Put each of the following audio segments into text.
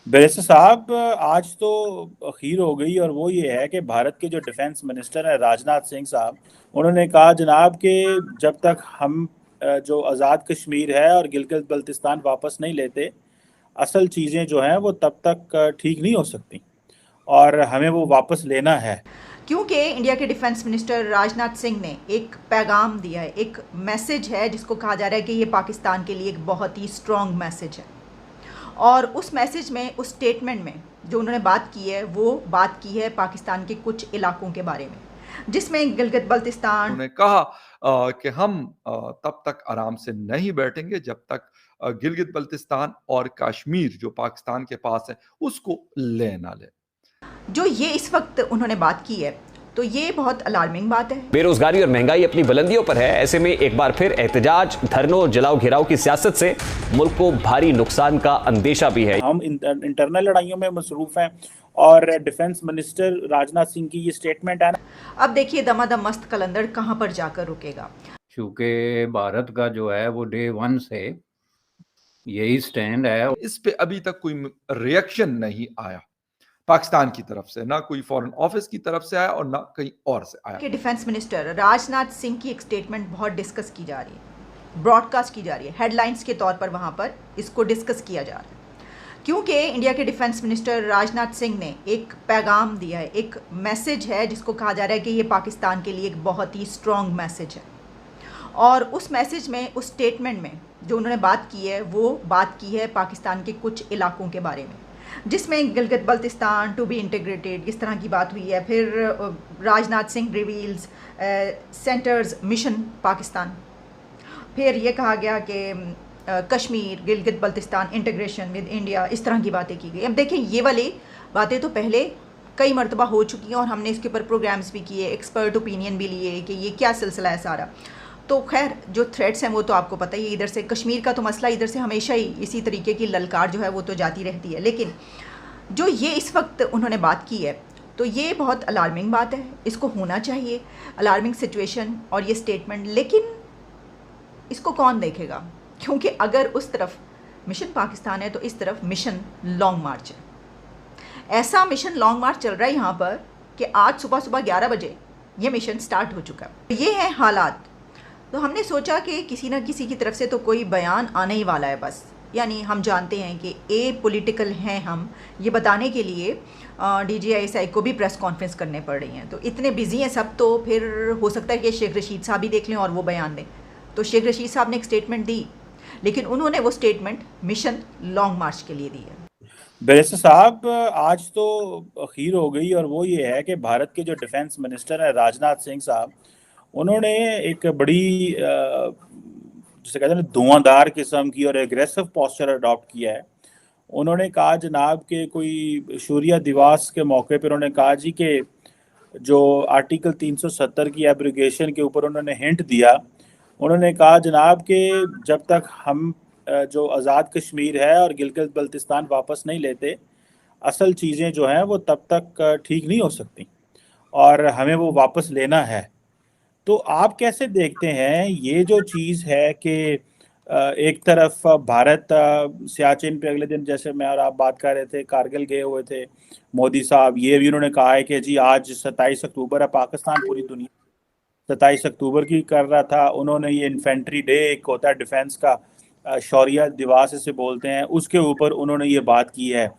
Barrister साहब, आज तो अखीर हो गई और वो ये है कि भारत के जो डिफेंस मिनिस्टर हैं राजनाथ सिंह साहब, उन्होंने कहा जनाब कि जब तक हम जो आज़ाद कश्मीर है और गिलगित बल्तिस्तान वापस नहीं लेते, असल चीज़ें जो हैं वो तब तक ठीक नहीं हो सकती और हमें वो वापस लेना है। क्योंकि इंडिया के डिफेंस मिनिस्टर राजनाथ सिंह ने एक पैगाम दिया है, एक मैसेज है जिसको कहा जा रहा है कि ये पाकिस्तान के लिए एक बहुत ही स्ट्रॉन्ग मैसेज है। और उस मैसेज में, उस स्टेटमेंट में जो उन्होंने बात की है, वो बात की है पाकिस्तान के कुछ इलाकों के बारे में, जिसमें गिलगित बल्तिस्तान। उन्होंने कहा कि हम तब तक आराम से नहीं बैठेंगे जब तक गिलगित बल्तिस्तान और कश्मीर जो पाकिस्तान के पास है उसको ले ना ले। जो ये इस वक्त उन्होंने बात की है, तो ये बहुत अलार्मिंग बात है। बेरोजगारी और महंगाई अपनी बुलंदियों पर है। ऐसे में एक बार फिर एहतजाज, धरनों, जलाओ घिराव की सियासत से मुल्क को भारी नुकसान का अंदेशा भी है। हम इंटरनल लड़ाइयों में मसरूफ हैं और डिफेंस मिनिस्टर राजनाथ सिंह की ये स्टेटमेंट है ना, अब देखिए दमादम मस्त कलंदर कहाँ पर जाकर रुकेगा। क्योंकि भारत का जो है वो डे 1 से यही स्टैंड है। इस पे अभी तक कोई रिएक्शन नहीं आया पाकिस्तान की तरफ से, ना कोई फॉरेन ऑफिस की तरफ से आया और ना कहीं और से आया। कि डिफेंस मिनिस्टर राजनाथ सिंह की एक स्टेटमेंट बहुत डिस्कस की जा रही है, ब्रॉडकास्ट की जा रही है, हेडलाइंस के तौर पर वहाँ पर इसको डिस्कस किया जा रहा है, क्योंकि इंडिया के डिफेंस मिनिस्टर राजनाथ सिंह ने एक पैगाम दिया है, एक मैसेज है जिसको कहा जा रहा है कि ये पाकिस्तान के लिए एक बहुत ही स्ट्रॉन्ग मैसेज है। और उस मैसेज में, उस स्टेटमेंट में जो उन्होंने बात की है, वो बात की है पाकिस्तान के कुछ इलाकों के बारे में, जिसमें Gilgit Baltistan to be integrated, इस तरह की बात हुई है। फिर Rajnath Singh reveals centre's mission Pakistan. फिर ये कहा गया कि Kashmir, Gilgit Baltistan integration with India, इस तरह की बातें की गई। अब देखें, ये वाली बातें तो पहले कई मरतबा हो चुकी हैं और हमने इसके ऊपर प्रोग्राम्स भी किए, एक्सपर्ट ओपिनियन भी लिए कि ये क्या सिलसिला है सारा। तो खैर, जो थ्रेड्स हैं वो तो आपको पता ही है। इधर से कश्मीर का तो मसला इधर से हमेशा ही इसी तरीके की ललकार जो है वो तो जाती रहती है। लेकिन जो ये इस वक्त उन्होंने बात की है, तो ये बहुत अलार्मिंग बात है, इसको होना चाहिए, अलार्मिंग सिचुएशन और ये स्टेटमेंट। लेकिन इसको कौन देखेगा? क्योंकि अगर उस तरफ मिशन पाकिस्तान है तो इस तरफ मिशन लॉन्ग मार्च है। ऐसा मिशन लॉन्ग मार्च चल रहा है यहाँ पर कि आज सुबह सुबह 11 बजे ये मिशन स्टार्ट हो चुका है। ये हैं हालात। तो हमने सोचा कि किसी न किसी की तरफ से तो कोई बयान आने ही वाला है बस। यानी हम जानते हैं कि ए पॉलिटिकल हैं हम, ये बताने के लिए DGISI को भी प्रेस कॉन्फ्रेंस करने पड़ रही हैं। तो इतने बिजी हैं सब, तो फिर हो सकता है कि शेख रशीद साहब भी देख लें और वो बयान दें। तो शेख रशीद साहब ने एक स्टेटमेंट दी, लेकिन उन्होंने वो स्टेटमेंट मिशन लॉन्ग मार्च के लिए दी है। बैरिस्टर साहब, आज तो अखीर हो गई और वो ये है कि भारत के जो डिफेंस मिनिस्टर हैं राजनाथ सिंह साहब, उन्होंने एक बड़ी जिसे कहते हैं धुआंधार किस्म की और एग्रेसिव पोस्चर अडॉप्ट किया है। उन्होंने कहा जनाब के कोई शूरिया दिवस के मौके पर उन्होंने कहा जी कि जो आर्टिकल 370 की एब्रिगेशन के ऊपर उन्होंने हिंट दिया। उन्होंने कहा जनाब कि जब तक हम जो आज़ाद कश्मीर है और गिलगित बल्तिस्तान वापस नहीं लेते, असल चीज़ें जो हैं वो तब तक ठीक नहीं हो सकती और हमें वो वापस लेना है। तो आप कैसे देखते हैं ये जो चीज़ है कि एक तरफ भारत सियाचिन पे अगले दिन, जैसे मैं और आप बात कर रहे थे, कारगिल गए हुए थे मोदी साहब, ये भी उन्होंने कहा है कि जी आज 27 अक्टूबर है, पाकिस्तान पूरी दुनिया 27 अक्टूबर की कर रहा था। उन्होंने ये इन्फेंट्री डे एक होता है डिफेंस का, शौर्य दिवस इसे बोलते हैं, उसके ऊपर उन्होंने ये बात की है।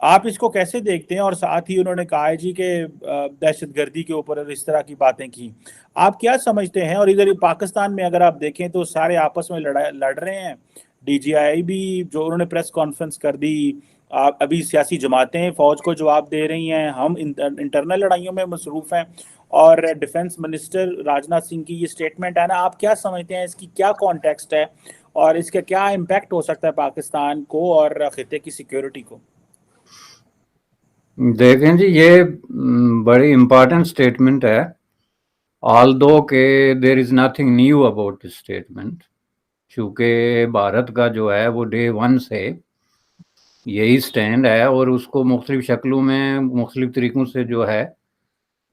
आप इसको कैसे देखते हैं? और साथ ही उन्होंने कहा है जी कि दहशतगर्दी के ऊपर इस तरह की बातें की, आप क्या समझते हैं? और इधर पाकिस्तान में अगर आप देखें तो सारे आपस में लड़ रहे हैं। DGI भी जो उन्होंने प्रेस कॉन्फ्रेंस कर दी, अभी सियासी जमातें फौज को जवाब दे रही हैं, हम इंटरनल लड़ाइयों में मसरूफ हैं और डिफेंस मिनिस्टर राजनाथ सिंह की ये स्टेटमेंट है ना, आप क्या समझते हैं, इसकी क्या कॉन्टेक्स्ट है और इसका क्या इम्पैक्ट हो सकता है पाकिस्तान को और खिते की सिक्योरिटी को? देखें जी, ये बड़ी इम्पोर्टेंट स्टेटमेंट है। ऑल्दो के there is nothing new about this statement, क्योंकि भारत का जो है वो डे 1 से यही स्टैंड है और उसको मुख्तलिफ शक्लों में मुख्तलिफ तरीक़ों से जो है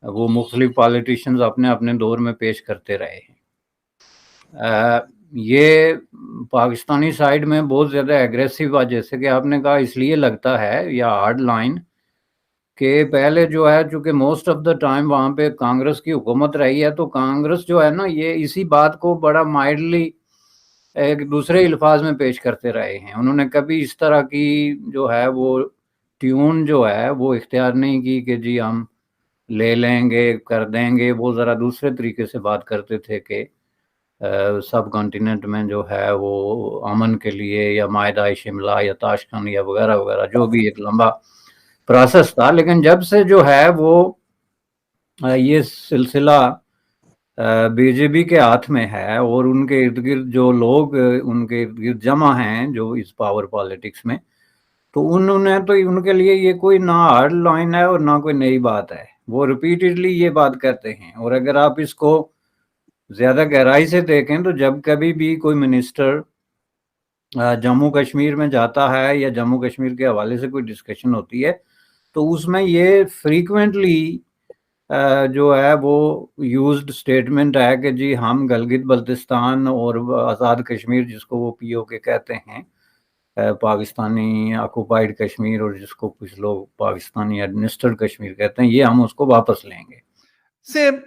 वो मुख्तलिफ पॉलिटिशियंस अपने अपने दौर में पेश करते रहे हैं। ये पाकिस्तानी साइड में बहुत ज़्यादा एग्रेसिव है, जैसे कि आपने कहा, इसलिए लगता है, या हार्ड लाइन, कि पहले जो है, चूंकि मोस्ट ऑफ द टाइम वहाँ पे कांग्रेस की हुकूमत रही है, तो कांग्रेस जो है ना, ये इसी बात को बड़ा माइल्डली एक दूसरे अल्फाज में पेश करते रहे हैं। उन्होंने कभी इस तरह की जो है वो ट्यून जो है वो इख्तियार नहीं की कि जी हम ले लेंगे, कर देंगे। वो ज़रा दूसरे तरीके से बात करते थे कि सब कॉन्टिनेंट में जो है वो अमन के लिए, या मायदा शिमला या ताशकंद या वगैरह वगैरह, जो भी एक लंबा प्रोसेस था। लेकिन जब से जो है वो ये सिलसिला बीजेपी के हाथ में है, और उनके इर्द गिर्द जो लोग उनके इर्द गिर्द जमा हैं जो इस पावर पॉलिटिक्स में, तो उन्होंने तो उनके लिए ये कोई ना हार्ड लाइन है और ना कोई नई बात है। वो रिपीटेडली ये बात करते हैं। और अगर आप इसको ज़्यादा गहराई से देखें तो जब कभी भी कोई मिनिस्टर जम्मू कश्मीर में जाता है या जम्मू कश्मीर के हवाले से कोई डिस्कशन होती है, तो उसमें ये फ्रीक्वेंटली जो है वो यूज्ड स्टेटमेंट है कि जी हम गलगित बल्तिस्तान और आज़ाद कश्मीर, जिसको वो पीओके कहते हैं, पाकिस्तानी ऑक्युपाइड कश्मीर, और जिसको कुछ लोग पाकिस्तानी एडमिनिस्ट्रेटेड कश्मीर कहते हैं, ये हम उसको वापस लेंगे। सेम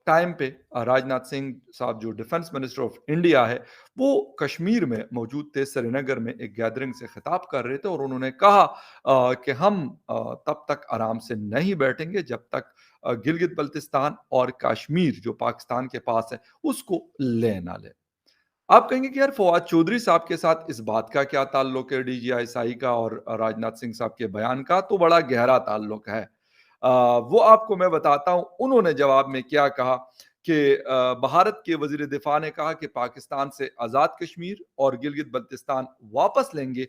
टाइम पे राजनाथ सिंह साहब जो डिफेंस मिनिस्टर ऑफ इंडिया है, वो कश्मीर में मौजूद थे, श्रीनगर में एक गैदरिंग से खिताब कर रहे थे, और उन्होंने कहा कि हम तब तक आराम से नहीं बैठेंगे जब तक गिलगित बल्तिस्तान और कश्मीर जो पाकिस्तान के पास है उसको ले ना ले। आप कहेंगे कि यार फवाद चौधरी साहब के साथ इस बात का क्या ताल्लुक है, डीजीआईएसआई का और राजनाथ सिंह साहब के बयान का? तो बड़ा गहरा ताल्लुक है। वो आपको मैं बताता हूं उन्होंने जवाब में क्या कहा कि भारत के वजीर दिफा ने कहा कि पाकिस्तान से आजाद कश्मीर और गिलगित बल्तिस्तान वापस लेंगे।